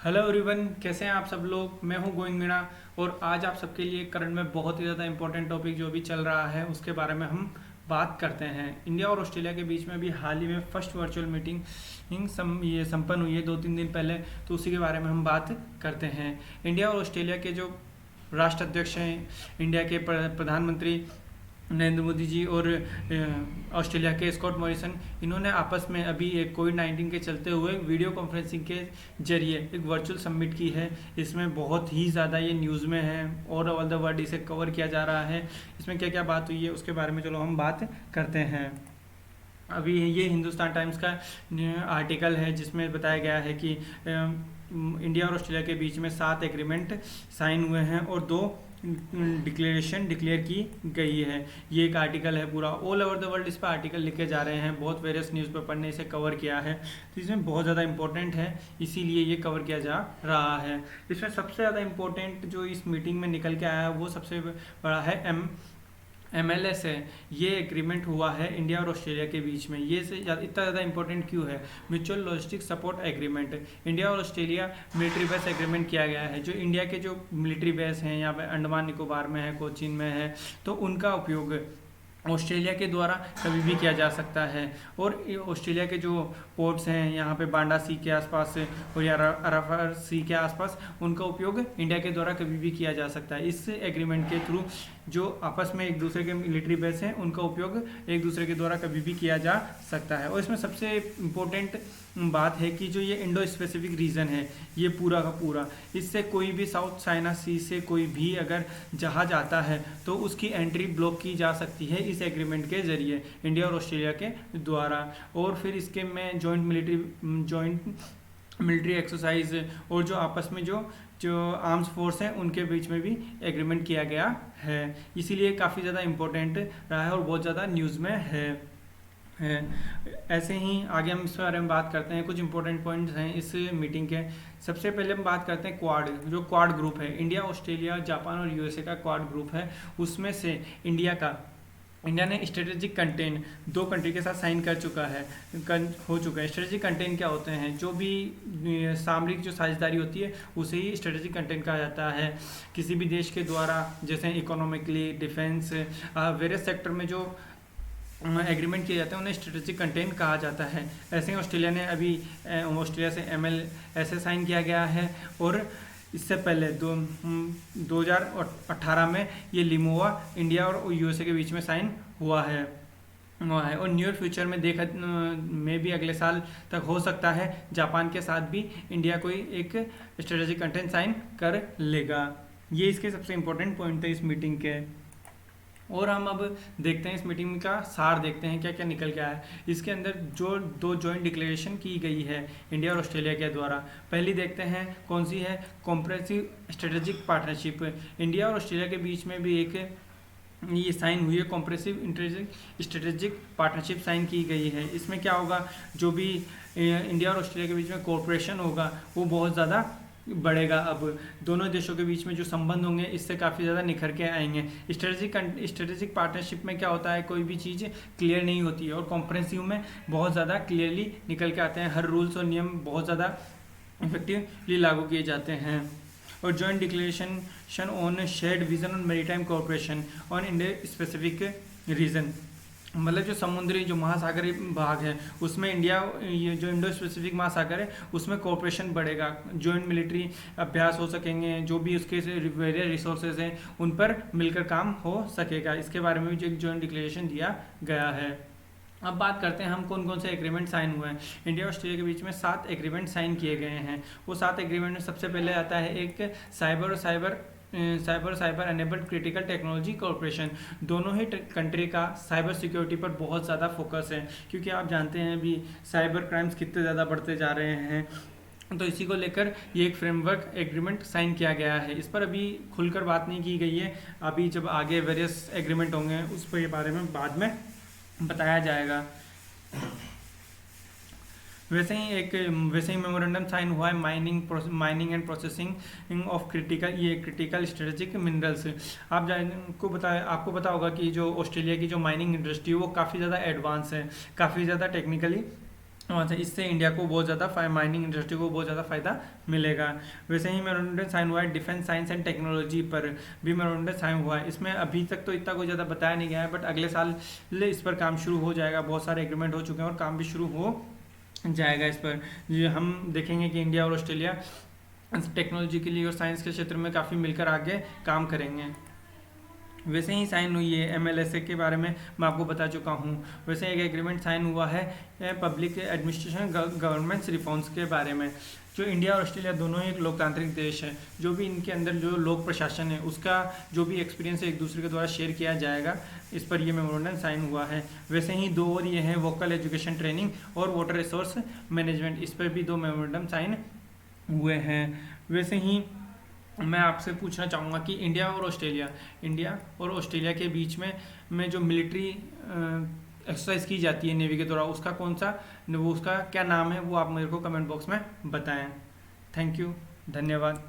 Hello everyone, कैसे हैं आप सब लोग। मैं हूं गोइंग मीणा और आज आप सबके लिए करंट में बहुत ही ज़्यादा इंपॉर्टेंट टॉपिक जो भी चल रहा है उसके बारे में हम बात करते हैं। इंडिया और ऑस्ट्रेलिया के बीच में भी हाल ही में फर्स्ट वर्चुअल मीटिंग ये संपन्न हुई है 2-3 दिन पहले, तो उसी के बारे में हम बात करते हैं। इंडिया और ऑस्ट्रेलिया के जो राष्ट्राध्यक्ष हैं, इंडिया के प्रधानमंत्री नरेंद्र मोदी जी और ऑस्ट्रेलिया के स्कॉट मॉरिसन, इन्होंने आपस में अभी एक कोविड-19 के चलते हुए वीडियो कॉन्फ्रेंसिंग के जरिए एक वर्चुअल समिट की है। इसमें बहुत ही ज़्यादा ये न्यूज़ में है और ऑल द वर्ल्ड इसे कवर किया जा रहा है। इसमें क्या क्या बात हुई है उसके बारे में चलो हम बात करते हैं। अभी ये हिंदुस्तान टाइम्स का आर्टिकल है जिसमें बताया गया है कि इंडिया और ऑस्ट्रेलिया के बीच में 7 एग्रीमेंट साइन हुए हैं और 2 डिक्लेरेशन डिक्लेयर की गई है। ये एक आर्टिकल है, पूरा ऑल ओवर द वर्ल्ड इस पर आर्टिकल लिखे जा रहे हैं। बहुत वेरियस न्यूज़पेपर ने इसे कवर किया है, तो इसमें बहुत ज़्यादा इंपॉर्टेंट है, इसीलिए ये कवर किया जा रहा है। इसमें सबसे ज़्यादा इंपॉर्टेंट जो इस मीटिंग में निकल के आया है वो सबसे बड़ा है MLS है। ये एग्रीमेंट हुआ है इंडिया और ऑस्ट्रेलिया के बीच में। ये से इतना ज़्यादा इंपॉर्टेंट क्यों है? Mutual logistic support agreement, India और ऑस्ट्रेलिया मिलिट्री बेस एग्रीमेंट किया गया है। जो इंडिया के जो मिलिट्री बेस हैं यहाँ पे अंडमान निकोबार में है, कोचीन में है, तो उनका उपयोग ऑस्ट्रेलिया के द्वारा कभी भी किया जा सकता है। और ऑस्ट्रेलिया के जो पोर्ट्स हैं यहाँ पे बांडा सी के आसपास और या अराफा सी के आसपास, उनका उपयोग इंडिया के द्वारा कभी भी किया जा सकता है। इस एग्रीमेंट के थ्रू जो आपस में एक दूसरे के मिलिट्री बेस हैं उनका उपयोग एक दूसरे के द्वारा कभी भी किया जा सकता है। और इसमें सबसे इम्पोर्टेंट बात है कि जो ये इंडो स्पेसिफिक रीजन है ये पूरा का पूरा, इससे कोई भी साउथ चाइना सी से कोई भी अगर जहाज आता है तो उसकी एंट्री ब्लॉक की जा सकती है इस एग्रीमेंट के जरिए इंडिया और ऑस्ट्रेलिया के द्वारा। और फिर इसके में जॉइंट मिलिट्री एक्सरसाइज और जो आपस में जो आर्म्स फोर्स हैं उनके बीच में भी एग्रीमेंट किया गया है। इसीलिए काफ़ी ज़्यादा इम्पोर्टेंट रहा है और बहुत ज़्यादा न्यूज़ में है। ऐसे ही आगे हम इस बारे में बात करते हैं। कुछ इंपॉर्टेंट पॉइंट्स हैं इस मीटिंग के। सबसे पहले हम बात करते हैं क्वाड, जो क्वाड ग्रुप है, इंडिया, ऑस्ट्रेलिया, जापान और यूएसए का क्वाड ग्रुप है। उसमें से इंडिया ने स्ट्रेटेजिक कंटेन 2 कंट्री के साथ साइन हो चुका है। स्ट्रेटेजिक कंटेन क्या होते हैं? जो भी सामरिक जो साझेदारी होती है उसे ही स्ट्रेटेजिक कंटेन कहा जाता है। किसी भी देश के द्वारा जैसे इकोनॉमिकली, डिफेंस, वेरियस सेक्टर में जो एग्रीमेंट किए जाते हैं उन्हें स्ट्रेटेजिक कंटेन कहा जाता है। ऐसे ही ऑस्ट्रेलिया ने अभी ऑस्ट्रेलिया से MLSA साइन किया गया है और इससे पहले 2018 में ये लिमोआ इंडिया और यूएसए के बीच में साइन हुआ है। और नियर फ्यूचर में भी अगले साल तक हो सकता है जापान के साथ भी इंडिया कोई एक स्ट्रेटेजिक कंटेंट साइन कर लेगा। ये इसके सबसे इम्पोर्टेंट पॉइंट थे इस मीटिंग के। और हम अब देखते हैं इस मीटिंग का सार, देखते हैं क्या क्या निकल के आया है। इसके अंदर जो 2 जॉइंट डिक्लेरेशन की गई है इंडिया और ऑस्ट्रेलिया के द्वारा, पहली देखते हैं कौन सी है, कॉम्प्रेहेंसिव स्ट्रेटेजिक पार्टनरशिप। इंडिया और ऑस्ट्रेलिया के बीच में भी एक ये साइन हुई है, कॉम्प्रेहेंसिव स्ट्रेटेजिक पार्टनरशिप साइन की गई है। इसमें क्या होगा, जो भी इंडिया और ऑस्ट्रेलिया के बीच में कोऑपरेशन होगा वो बहुत ज़्यादा बढ़ेगा। अब दोनों देशों के बीच में जो संबंध होंगे इससे काफ़ी ज़्यादा निखर के आएंगे। स्ट्रेटेजिक पार्टनरशिप में क्या होता है, कोई भी चीज़ क्लियर नहीं होती है और कॉम्प्रेहेंसिव में बहुत ज़्यादा क्लियरली निकल के आते हैं। हर रूल्स और नियम बहुत ज़्यादा इफेक्टिवली लागू किए जाते हैं। और joint declaration on shared vision on maritime cooperation on Indo Pacific region, मतलब जो समुद्री जो महासागरीय भाग है उसमें इंडिया, ये जो इंडो स्पेसिफिक महासागर है उसमें कोऑपरेशन बढ़ेगा। जॉइंट मिलिट्री अभ्यास हो सकेंगे, जो भी उसके वेरियस रिसोर्सेज हैं उन पर मिलकर काम हो सकेगा। इसके बारे में भी जो एक जॉइंट डिक्लेरेशन दिया गया है। अब बात करते हैं हम कौन कौन से एग्रीमेंट साइन हुए हैं। इंडिया और ऑस्ट्रेलिया के बीच में 7 एग्रीमेंट साइन किए गए हैं। वो 7 एग्रीमेंट में सबसे पहले आता है एक cyber enabled critical technology corporation. दोनों ही कंट्री का साइबर सिक्योरिटी पर बहुत ज़्यादा फोकस है, क्योंकि आप जानते हैं अभी साइबर क्राइम्स कितने ज़्यादा बढ़ते जा रहे हैं। तो इसी को लेकर ये एक फ्रेमवर्क एग्रीमेंट साइन किया गया है। इस पर अभी खुलकर बात नहीं की गई है, अभी जब आगे वेरियस एग्रीमेंट होंगे उस पर बारे में बाद में बताया जाएगा। वैसे ही मेमोरेंडम साइन हुआ है mining and processing of critical strategic minerals. आपको पता होगा कि जो ऑस्ट्रेलिया की जो माइनिंग इंडस्ट्री है वो काफ़ी ज़्यादा एडवांस है, काफ़ी ज़्यादा टेक्निकली वहाँ से इससे इंडिया को बहुत ज़्यादा माइनिंग इंडस्ट्री को बहुत ज़्यादा फायदा मिलेगा। वैसे ही मेमोरेंडम साइन हुआ है डिफेंस साइंस एंड टेक्नोलॉजी पर भी मेमोरेंडम साइन हुआ है। इसमें अभी तक तो इतना कोई ज़्यादा बताया नहीं गया है, बट अगले साल इस पर काम शुरू हो जाएगा। बहुत सारे एग्रीमेंट हो चुके हैं और काम भी शुरू हो जाएगा इस पर। ये हम देखेंगे कि इंडिया और ऑस्ट्रेलिया टेक्नोलॉजी के लिए और साइंस के क्षेत्र में काफ़ी मिलकर आगे काम करेंगे। वैसे ही साइन हुई है MLSA के बारे में मैं आपको बता चुका हूँ। वैसे एक एग्रीमेंट साइन हुआ है पब्लिक एडमिनिस्ट्रेशन गवर्नमेंट्स रिफॉर्म्स के बारे में। जो इंडिया और ऑस्ट्रेलिया दोनों ही एक लोकतांत्रिक देश है, जो भी इनके अंदर जो लोक प्रशासन है उसका जो भी एक्सपीरियंस है एक दूसरे के द्वारा शेयर किया जाएगा, इस पर ये मेमोरेंडम साइन हुआ है। वैसे ही दो और ये हैं वोकल एजुकेशन ट्रेनिंग और वाटर रिसोर्स मैनेजमेंट, इस पर भी दो मेमोरेंडम साइन हुए हैं। वैसे ही मैं आपसे पूछना चाहूँगा कि इंडिया और ऑस्ट्रेलिया के बीच में जो मिलिट्री एक्सरसाइज की जाती है नेवी के द्वारा, उसका उसका क्या नाम है वो आप मेरे को कमेंट बॉक्स में बताएं। थैंक यू, धन्यवाद।